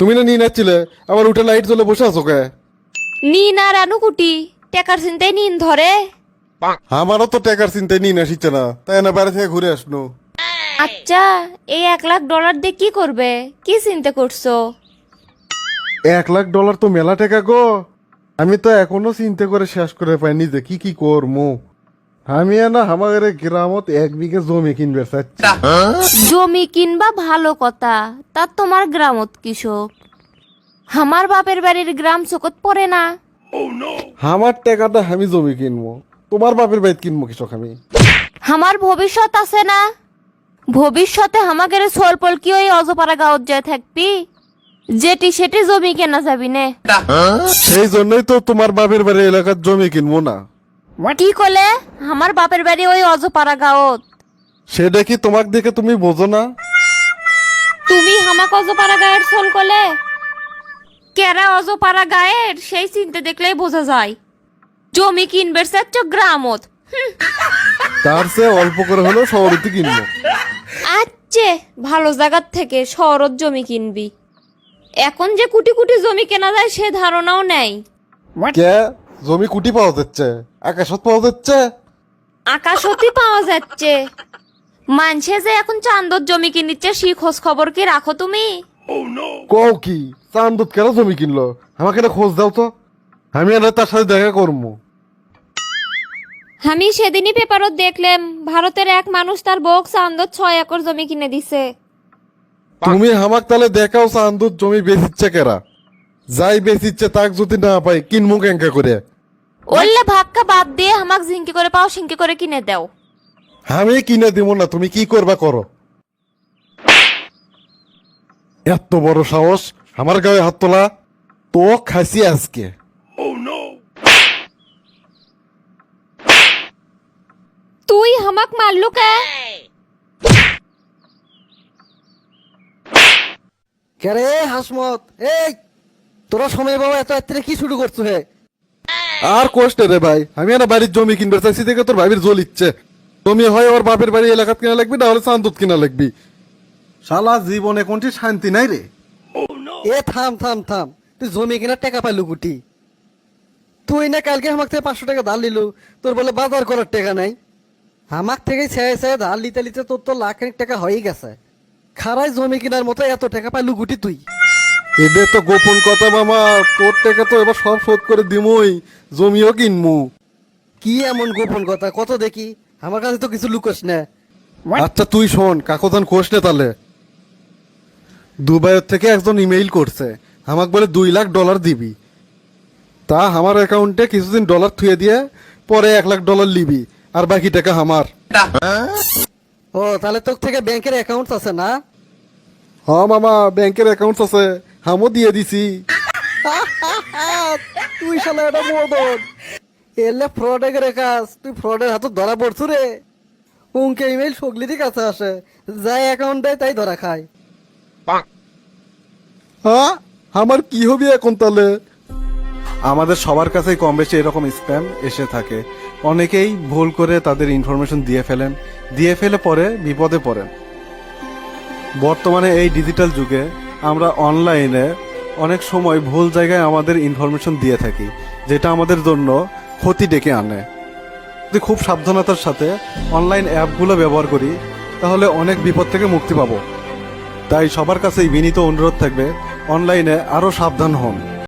তুমি না নিয়ে নাচ্ছিলে, আবার উঠে লাইট জ্বলে বসে আছো কে? নিন আর আনুকুটি টেকার চিন্তায় নিন ধরে। আমারও তো টাকার চিন্তায় নিয়ে আসিচ্ছে না, তাই না বাইরে থেকে ঘুরে আসনো। আচ্ছা, এই $1,00,000 দিয়ে কি করবে? কি চিন্তা করছো? $1,00,000 তো মেলা টাকা গো। আমি তো এখনো চিন্তা করে শেষ করে পাইনি যে কি কি করবো। আমি না আমাদের গ্রামত 1 বিঘে জমি কিনবে চাচ্ছি। জমি কিনবা ভালো কথা, তা তোমার গ্রামত কৃষক, আমার বাপের বাড়ির গ্রাম চোখত পড়ে না। আমার টাকাটা আমি জমি কিনবো, তোমার বাপের বাড়িতে কিনবো কৃষক আমি। আমার ভবিষ্যৎ আছে না? ভবিষ্যতে আমাদের সোলপল কি ওই অজপাড়া গাঁৱত যায় থাকবি? যেটি সেটি জমি কেনা যাবি নে। সেই জন্যই তো তোমার বাপের বাড়ি এলাকার জমি কিনবো না। কি কলে? আমার বাপের বাড়ি ওই অজপাড়া গাঁৱত। সেটা কি তোমাক দেখে তুমি বোঝো না? তুমি হামাক অজপাড়া গায়ের সোল কলে? কেরা অজপাড়া গায়ের সেই চিন্তা দেখলেই বোঝা যায়। জমি কিনবে চাচ্ছ গ্রামত। তার চেয়ে অল্প করে হলেও শহরেতে কিনবো। আচ্ছা, ভালো জায়গার থেকে শহরত জমি কিনবি। এখন যে কোটি কোটি জমি কেনা যায় সে ধারণাও নেই। কে জমি কুটি পাওয়া যাচ্ছে, আকাশত পাওয়া যাচ্ছে? আকাশতি পাওয়া যাচ্ছে। মানছে যে এখন চান্দর জমি কিনিচ্ছে সেই খোঁজ খবর কি রাখো তুমি? কও কি চান্দুত কেন জমি কিনলো? আমাকে না খোঁজ দাও তো, আমি আর তার সাথে দেখা করবো। আমি সেদিনই পেপারত দেখলাম ভারতের এক মানুষ তার বউ চান্দর 6 একর জমি কিনে দিছে। তুমি হামাক তাহলে দেখাও চান্দুত জমি বেচিচ্ছে কেরা? যাই বেচিচ্ছে তাক যদি না পাই কিনবো কেঙ্কা করে? ওল্লে ভাক্কা বাদ দিয়ে আমাক ঝিঙ্কি করে পাও সিঙ্কি করে কিনে দাও। আমি কিনে দিব না, তুমি কি করবা করো। এত বড় সাহস আমার গায়ে হাত তোলা, তো খাসি আজকে। তুই হামাক মারলু কে? কেরে হাসমত, এই তোরা সময় বাবা এত রাত্রে কি শুরু করছো হে? আর কষ্ট রে ভাই, আমি না বাড়ির জমি কিনবে চাইছি দেখে তোর ভাবির জল ইচ্ছে। জমি হয় ওর বাপের বাড়ি এলাকাত কিনা লাগবি, না হলে চান্দুত কিনা লাগবি। শালা জীবনে কোনটি শান্তি নাই রে। এ থাম থাম থাম, তুই জমি কেনার টাকা পাইলু কুটি? তুই না কালকে আমাক থেকে 500 টাকা ধার লিলু, তোর বলে বাজার করার টাকা নাই। আমাক থেকে ছেয়ে ধার লিতে লিতে তোর তো লাখ টাকা হয়ে গেছে। খারাই জমি কেনার মতো এত টাকা পাইলু কুটি তুই? এদের তো গোপন কথা মামা, তোর টাকা তো এবার সব শোধ করে দিমই, জমিও কিনমু। কি এমন গোপন কথা কত দেখি, আমার কাছে তো কিছু লুকোস না। আচ্ছা তুই শোন, কাকতান কোষ নে তাহলে। দুবাইয়ের থেকে একজন ইমেইল করছে, আমাকে বলে $2,00,000 দিবি। তা আমার অ্যাকাউন্টে কিছুদিন ডলার থুয়ে দিয়ে পরে $1,00,000 লিবি, আর বাকি টাকা আমার। ও তাহলে তোর থেকে ব্যাংকের অ্যাকাউন্ট আছে না? হ মামা, ব্যাংকের অ্যাকাউন্ট আছে, হামও দিয়ে দিছি। তুই শালা এটা মদন এলে ফ্রডের কাজ, তুই ফ্রডের হাতে ধরা পড়ছু রে। উনকে ইমেল সগলিরই কাছে আসে, যাই অ্যাকাউন্ট দেয় তাই ধরা খায়। হ্যাঁ, আমার কি হবে এখন তাহলে? আমাদের সবার কাছেই কম বেশি এরকম স্প্যাম এসে থাকে। অনেকেই ভুল করে তাদের ইনফরমেশন দিয়ে ফেলে পরে বিপদে পড়েন। বর্তমানে এই ডিজিটাল যুগে আমরা অনলাইনে অনেক সময় ভুল জায়গায় আমাদের ইনফরমেশন দিয়ে থাকি, যেটা আমাদের জন্য ক্ষতি ডেকে আনে। যদি খুব সাবধানতার সাথে অনলাইন অ্যাপগুলো ব্যবহার করি তাহলে অনেক বিপদ থেকে মুক্তি পাবো। তাই সবার কাছেই বিনীত অনুরোধ থাকবে, অনলাইনে আরও সাবধান হন।